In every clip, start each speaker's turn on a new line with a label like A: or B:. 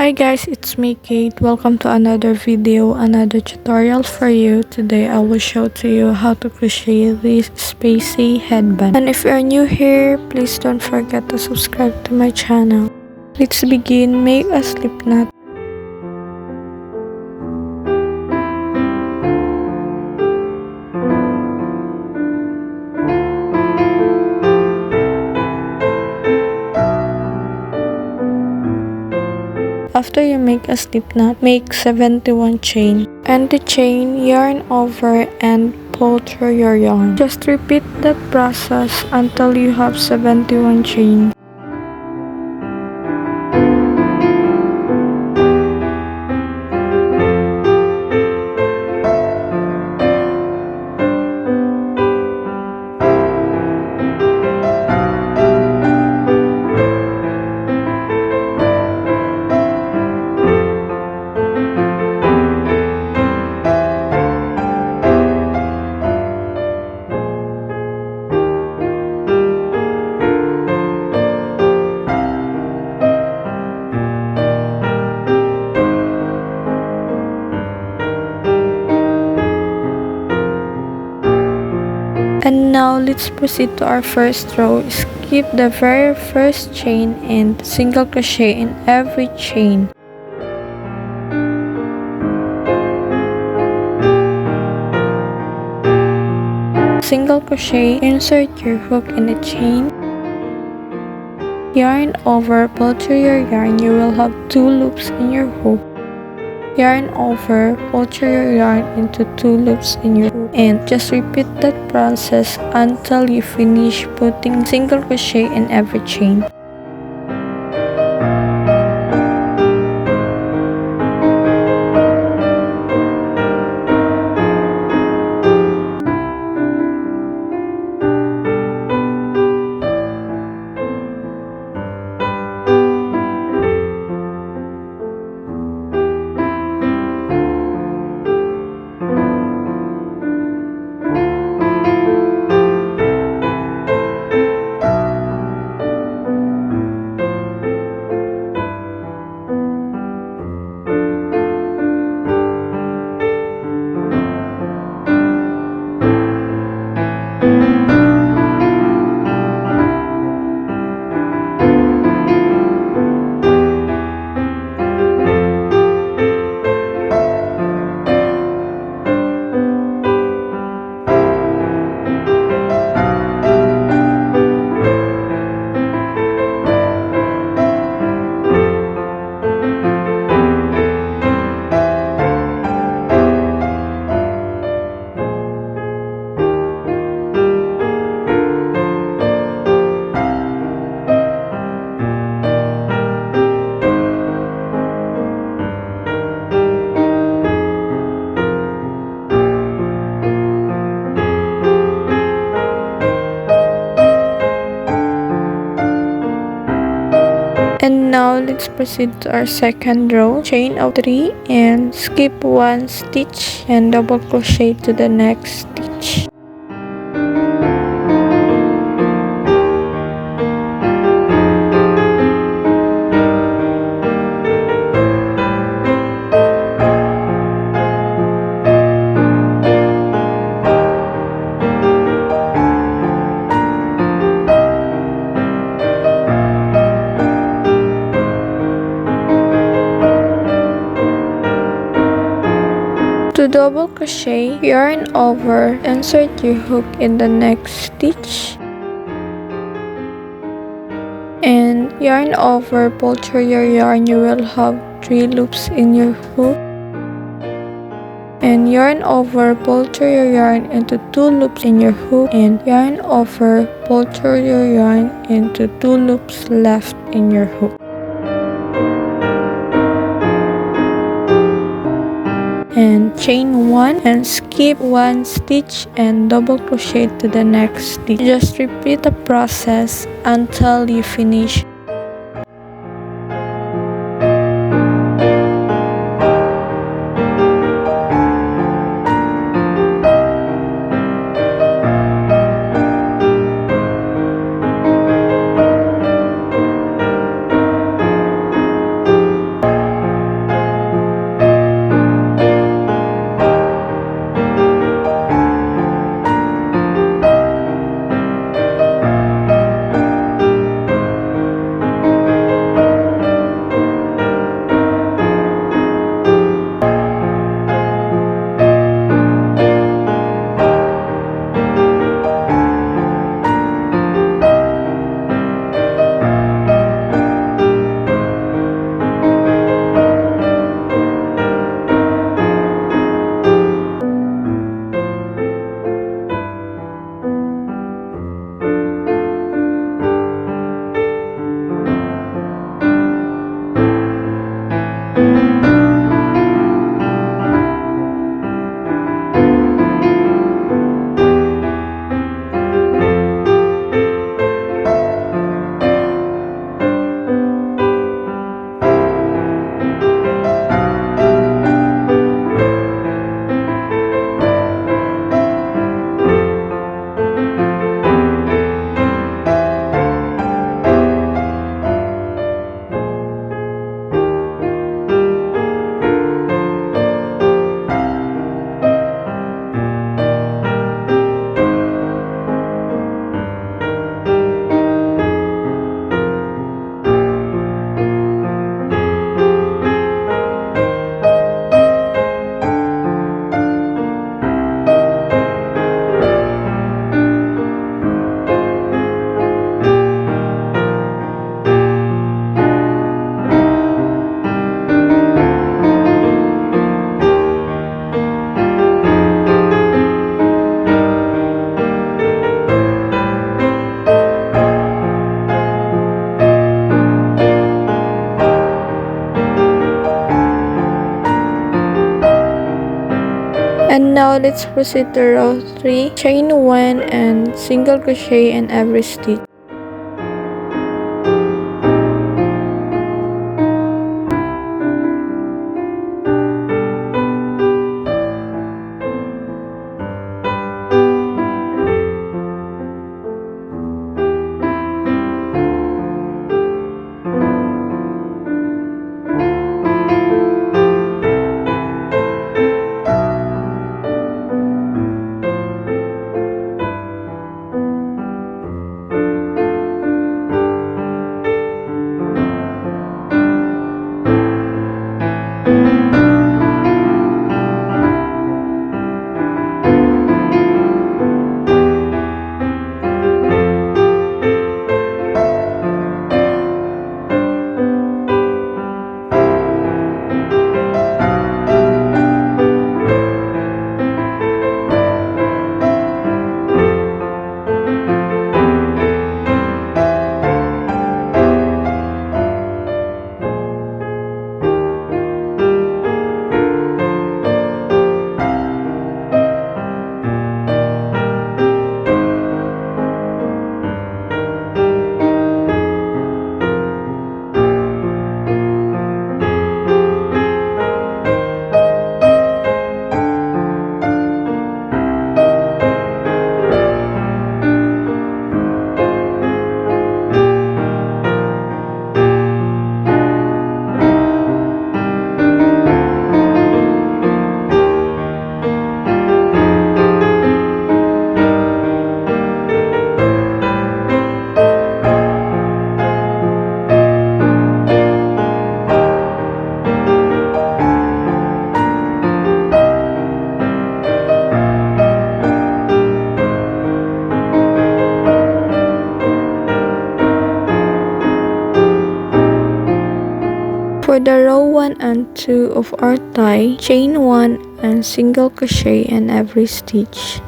A: Hi guys, it's me Kate. Welcome to another video, another tutorial for you. Today I will show to you how to crochet this Spacey headband. And if you're new here, please don't forget to subscribe to my channel. Let's begin. Make a slip knot. After you make a slip knot, make 71 chain. End the chain, yarn over and pull through your yarn. Just repeat that process until you have 71 chain. And now let's proceed to our first row. Skip the very first chain and single crochet in every chain. Single crochet, insert your hook in the chain. Yarn over, pull through your yarn. You will have 2 loops in your hook. Yarn over, pull through your yarn into 2 loops in your hook, and just repeat that process until you finish putting single crochet in every chain. And now let's proceed to our second row. Chain of 3 and skip 1 stitch and double crochet to the next stitch. To double crochet, yarn over, insert your hook in the next stitch, and yarn over, pull through your yarn. You will have 3 loops in your hook, and yarn over, pull through your yarn into 2 loops in your hook, and yarn over, pull through your yarn into 2 loops left in your hook. And chain 1 and skip 1 stitch and double crochet to the next stitch. Just repeat the process until you finish. now let's proceed to row 3. Chain 1 and single crochet in every stitch. For the row 1 and 2 of our tie, chain 1 and single crochet in every stitch.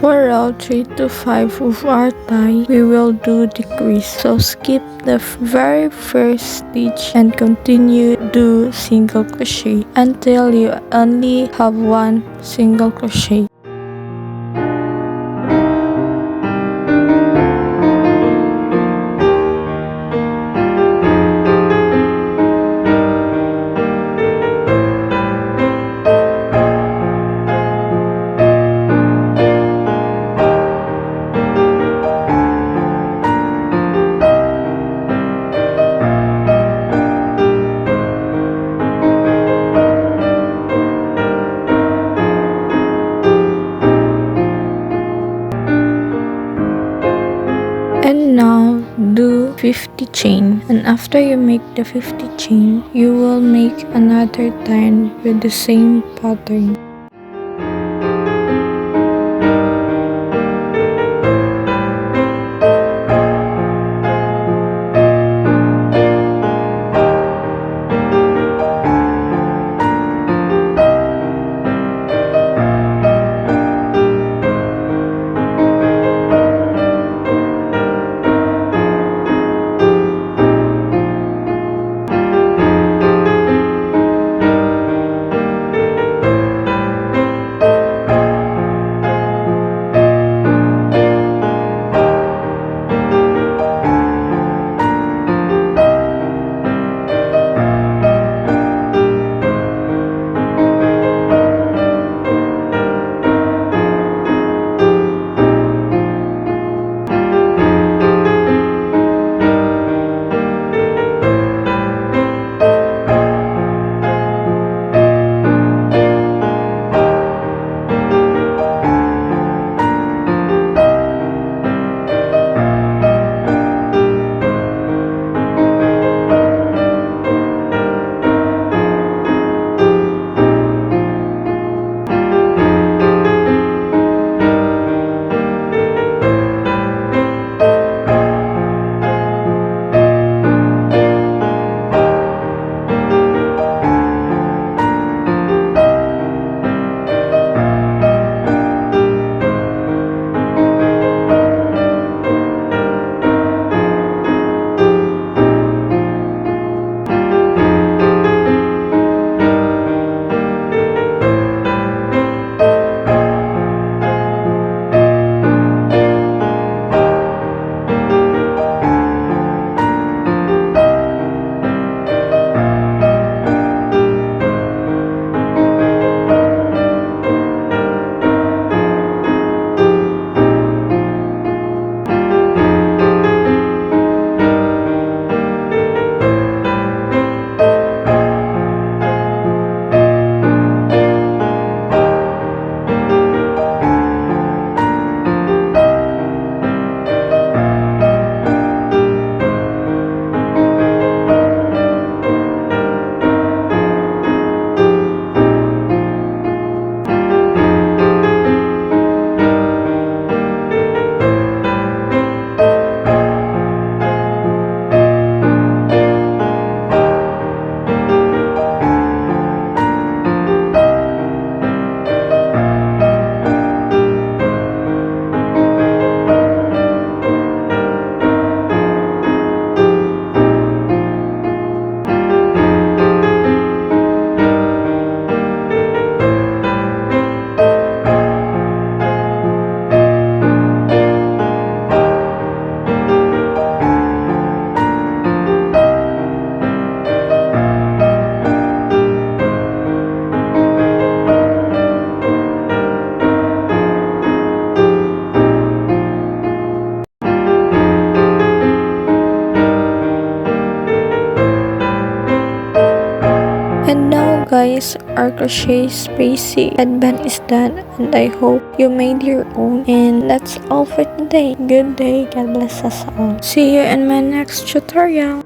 A: For row 3 to 5 of our tie, we will do decrease. So skip the very first stitch and continue do single crochet until you only have one single crochet. And now do 50 chain, and after you make the 50 chain, you will make another 10 with the same pattern. guys, our crochet Spacey headband is done, and I hope you made your own. And that's all for today. Good day. God bless us all. See you in my next tutorial.